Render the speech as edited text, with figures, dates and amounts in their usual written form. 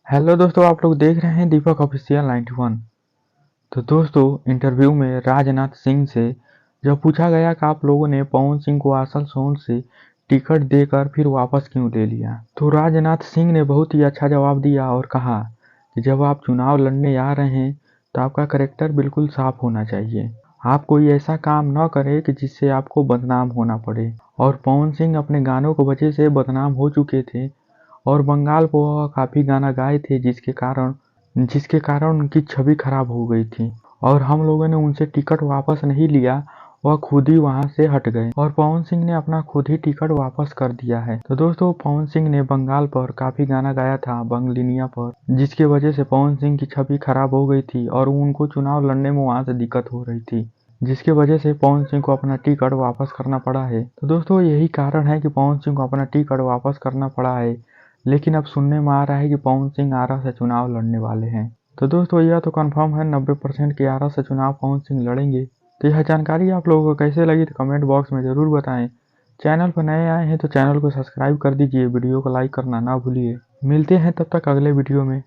Hello दोस्तों, आप लोग देख रहे हैं दीपक ऑफिशियल 91। तो दोस्तों, इंटरव्यू में राजनाथ सिंह से जब पूछा गया कि आप लोगों ने पवन सिंह को आसनसोल से टिकट देकर फिर वापस क्यों ले लिया, तो राजनाथ सिंह ने बहुत ही अच्छा जवाब दिया और कहा कि जब आप चुनाव लड़ने आ रहे हैं तो आपका करेक्टर बिल्कुल साफ होना चाहिए। आप कोई ऐसा काम न करें कि जिससे आपको बदनाम होना पड़े। और पवन सिंह अपने गानों की वजह से बदनाम हो चुके थे और बंगाल को वह काफ़ी गाना गाए थे जिसके कारण उनकी छवि खराब हो गई थी और हम लोगों ने उनसे टिकट वापस नहीं लिया। वह खुद ही वहां से हट गए और पवन सिंह ने अपना खुद ही टिकट वापस कर दिया है। तो दोस्तों, पवन सिंह ने बंगाल पर काफ़ी गाना गाया था, बंगलिनिया पर, जिसकी वजह से पवन सिंह की छवि खराब हो गई थी और उनको चुनाव लड़ने में वहां से दिक्कत हो रही थी, जिसकी वजह से पवन सिंह को अपना टिकट वापस करना पड़ा है। तो दोस्तों, यही कारण है कि पवन सिंह को अपना टिकट वापस करना पड़ा है। लेकिन अब सुनने में आ रहा है कि पवन सिंह आरा से चुनाव लड़ने वाले हैं। तो दोस्तों, यह तो कंफर्म है 90% कि आरा से चुनाव पवन सिंह लड़ेंगे। तो यह जानकारी आप लोगों को कैसे लगी तो कमेंट बॉक्स में ज़रूर बताएं। चैनल पर नए आए हैं तो चैनल को सब्सक्राइब कर दीजिए, वीडियो को लाइक करना ना भूलिए। मिलते हैं तब तक अगले वीडियो में।